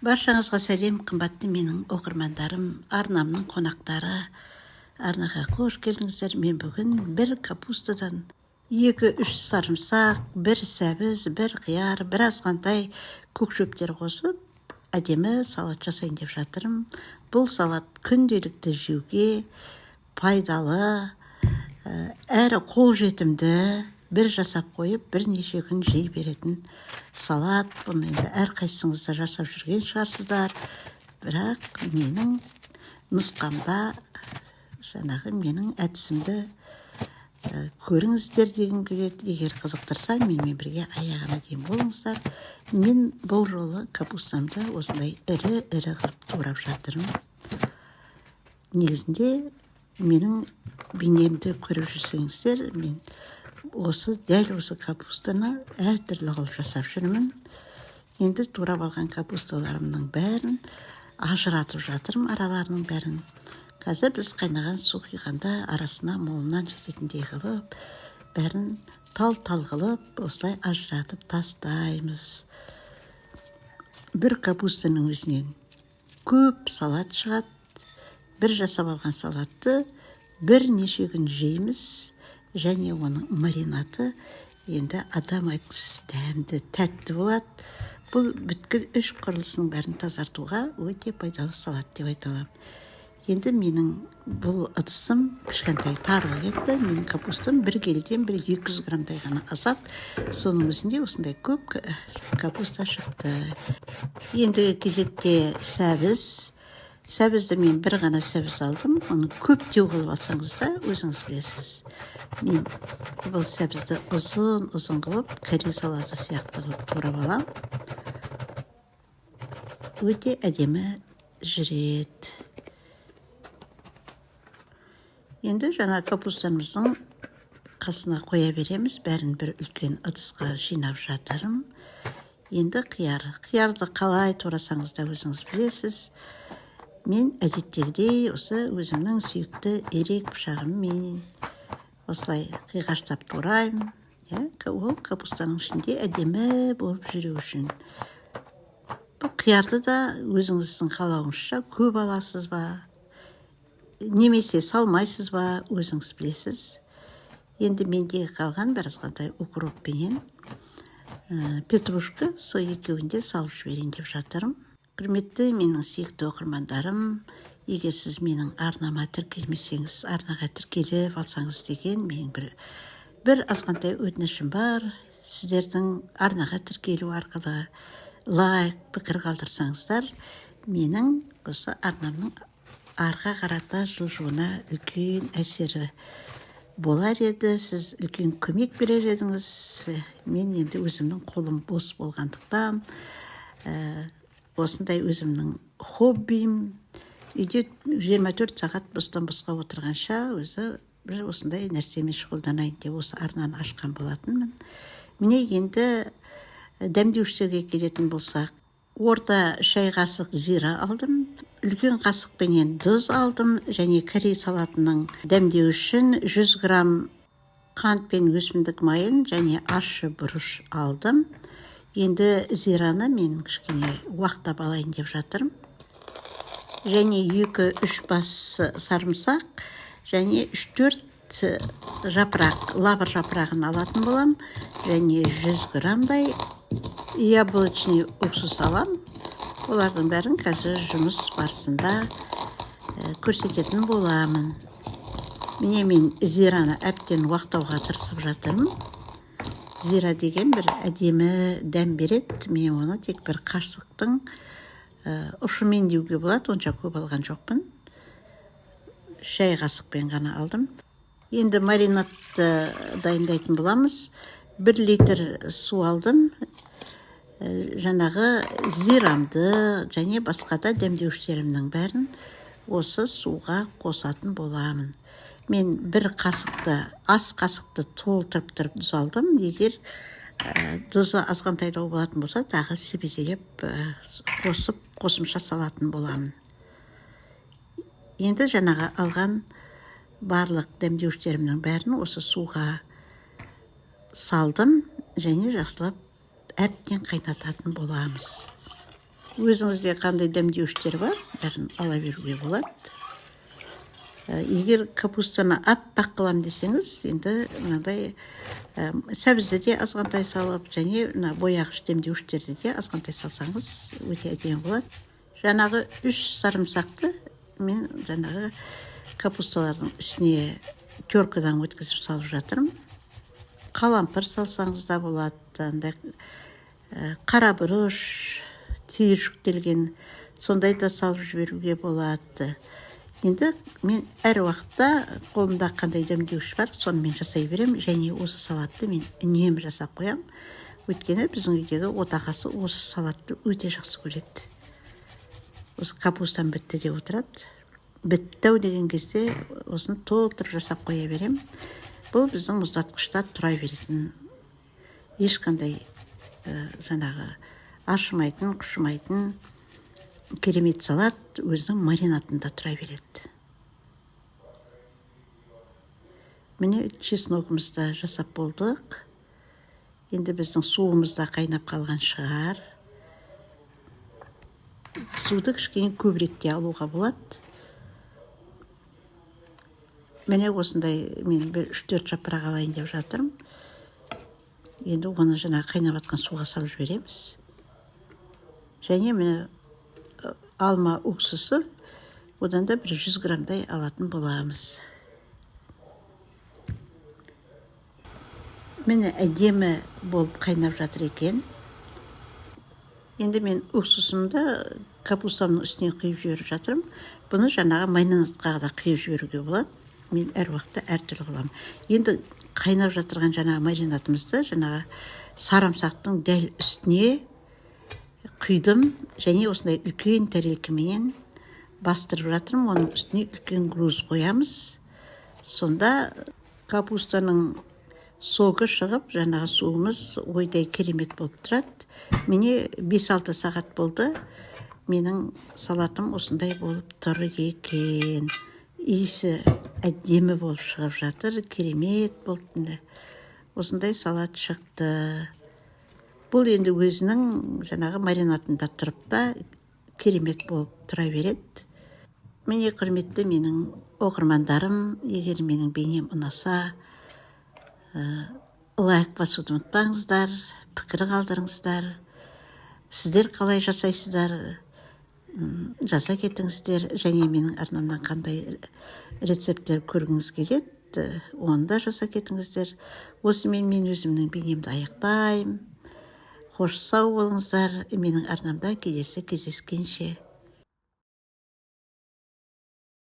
Баршаңызға сәлем, қымбатты менің оқырмандарым, арнамның қонақтары. Арнаға қош келдіңіздер. Мен бүгін бір капустадан 2-3 сарымсақ, бір сәбіз, бір қияр, бір азғантай көк шөптер қосып, әдемі салат жасайын деп жатырмын. Бұл салат күнделікті жеуге пайдалы, әрі қолжетімді, бір жасап қойып, бірнеше күн жей беретін салат. Бұны енді әрқайсыңызда жасап жүрген шығарсыздар. Бірақ менің нұсқамда, жаңағы менің әдісімді көріңіздер дегім келеді. Егер қызықтырса, менімен бірге аяғына дейін болыңыздар. Мен бұл жолы капустамды осындай ірі-ірі қылып турап жатырмын. Негізінде менің бейнемді көріп жүрсеңіздер, мен дәл осы капустаны әртүрлі қылып жасап жүрмін. Енді турап алған капусталарымның бәрін ажыратып жатырмын, араларының бәрін. Қазір біз қайнаған су құйғанда арасына молынан жететіндей қылып, бәрін тал-тал қылып, осылай ажыратып тастаймыз. Бір капустаның өзінен көп салат шығады. Бір жасап алған салатты бірнеше күн жейміз, және оның маринаты енді адам айтқысыз дәмді, тәтті болады. Бұл бүткіл іш құрылысының бәрін тазартуға өте пайдалы салат деп айта аламын. Енді менің бұл ыдысым кішкентай тарлық етті. Менің капустам 1 келіден 200 грамдай ғана азат. Соның өзінде осындай көп капуста шықты. Енді кезекте сәбіз. Сәбізді мен бір ғана сәбіз алдым. Оны көптеу қылып алсаңыз да өзіңіз білесіз. Мен бұл сәбізді ұзын қылып, корей салаты сияқты қылып турап алам. Өте әдемі жүреді. Енді жаңа капустамыздың қасына қоя береміз. Бәрін бір үлкен ыдысқа жинап жатырмын. Енді қияр. Қиярды қалай турасаңыз да өзіңіз білесіз. Мен әдеттегідей осы өзімнің сүйікті ерек пышағыммен осылай қиғаштап тураймын. Ол капустаның ішінде әдемі болып жүру үшін. Бұл қиярды да өзіңіздің қалауыңызша көп аласыз ба, немесе салмайсыз ба, өзіңіз білесіз. Енді менде қалған бір азғантай укроп пенен петрушка, сол екеуінде салып жіберейін деп жатырмын. Құрметті менің сүйікті оқырмандарым, егер сіз менің арнама тіркелмесеңіз, арнаға тіркеліп алсаңыз деген менің бір азғантай өтінішім бар. Сіздердің арнаға тіркелу арқылы лайк, пікір қалдырсаңыздар, менің осы арнамның арға қарата жылжуына үлкен әсері болар еді. Сіз үлкен көмек берер едіңіз. Мен енді өзімнің қолым бос болғандықтан, осындай өзімнің хоббим, үйде 24 сағат бостан-босқа отырғанша өзі бір осындай нәрсемен шұғылданайын деп осы арнаны ашқан болатынмын. Міне енді дәмдеуіштерге келетін болсақ, орта шай қасық зира алдым, үлкен қасықпенен тұз алдым, және корей салатының дәмдеуішін 100 грамм қант пен өсімдік майын және ащы бұрыш алдым. Енді зираны мен кішкене уақтап алайын деп жатырмын. Және 2-3 бас сарымсақ, және 3-4 жапырақ, лавр жапырағын алатын болам. Және 100 грамдай яблочный уксус алам. Олардың бәрін қазір жұмыс барысында көрсететін боламын. Міне мен зираны әптен уақтауға тырысып жатырмын. Зира деген бір әдемі дәм береді. Мен оны тек бір қасықтың ұшымен деуге болады. Онша көп алған жоқпын. Шай қасықпен ғана алдым. Енді маринадты дайындайтын боламыз. 1 литр су алдым. Жаңағы зирамды және басқа да дәмдеуіштерімнің бәрін осы суға қосатын боламын. Мен бір қасықты, ас қасықты толтырып тұз алдым. Егер тұзы азғантайлау болатын болса, тағы себезелеп қосымша салатын боламын. Енді жаңағы алған барлық дәмдеуіштерімнің бәрін осы суға салдым және жақсылап әбден қайнататын боламыз. өзіңізде қандай дәмдеуіштер бар, бәрін ала беруге болады. Егер капустаны аппақ қылам десеңіз, енді мынадай сәбізді де азғантай салып, және бояғыш демдеуіштерді де азғантай салсаңыз, өте әдемі болады. Жаңағы 3 сарымсақты мен жаңағы капусталардың үстіне теркадан өткізіп салып жатырмын. Қалампыр салсаңыз да болады, қара бұрыш, түйіршіктелген, сондай да салып жіберуге болады. Енді мен әр уақытта қолымда қандай дәмдеуіш бар, соны мен жасай берем, және осы салатты мен үнемі жасап қоям. Өйткені біздің үйдегі отағасы осы салатты өте жақсы көреді. Осы капустам бітті деп отырады. Бітті-ау деген кезде осыны толтырып жасап қоя берем. Бұл біздің мұздатқышта тұра беретін, ешқандай жаңағы ашымайтын, құшымайтын керемет салат өзінің маринатында тұра береді. Міне чесногымызды жасап болдық. Енді біздің суымыз да қайнап қалған шығар. Суды кішкене көбіректе алуға болады. Міне осындай мен 3-4 жапырақ алайын деп жатырмын. Енді оны жаңа қайнап атқан суға салып жібереміз. Және міне алма уксусы, одан да 100 грамдай алатын боламыз. Міне әдемі болып қайнап жатыр екен. Енді мен уксусымды капустамның үстіне құйып жіберіп жатырмын. Бұны жаңағы майонезға да құйып жіберуге болады. Мен әр уақытта әртүрлі қыламын. Енді қайнап жатырған жаңағы маринатымызды жаңағы сарымсақтың дәл үстіне құйдым, және осындай үлкен тәрелкемен бастырып жатырмын. Оның үстіне үлкен груз қоямыз. Сонда капустаның соғы шығып, жаңағы суымыз ойдай керемет болып тұрады. Міне 5-6 сағат болды. Менің салатым осындай болып тұр екен. Иісі әдемі болып шығып жатыр, керемет болды. Осындай салат шықты. Бұл енді өзінің жаңағы маринатында тұрып та керемет болып тұра береді. Міне құрметті менің оқырмандарым, егер менің бейнем ұнаса, лайк басуды ұмытпаңыздар, пікір қалдырыңыздар. Сіздер қалай жасайсыздар, жаса кетіңіздер, және менің арнамнан қандай рецепттер көргіңіз келеді, оны да жаса кетіңіздер. Осымен мен өзімнің бейнемді аяқтаймын. Қош сау болыңыздар, менің арнамда келесі кездескенше.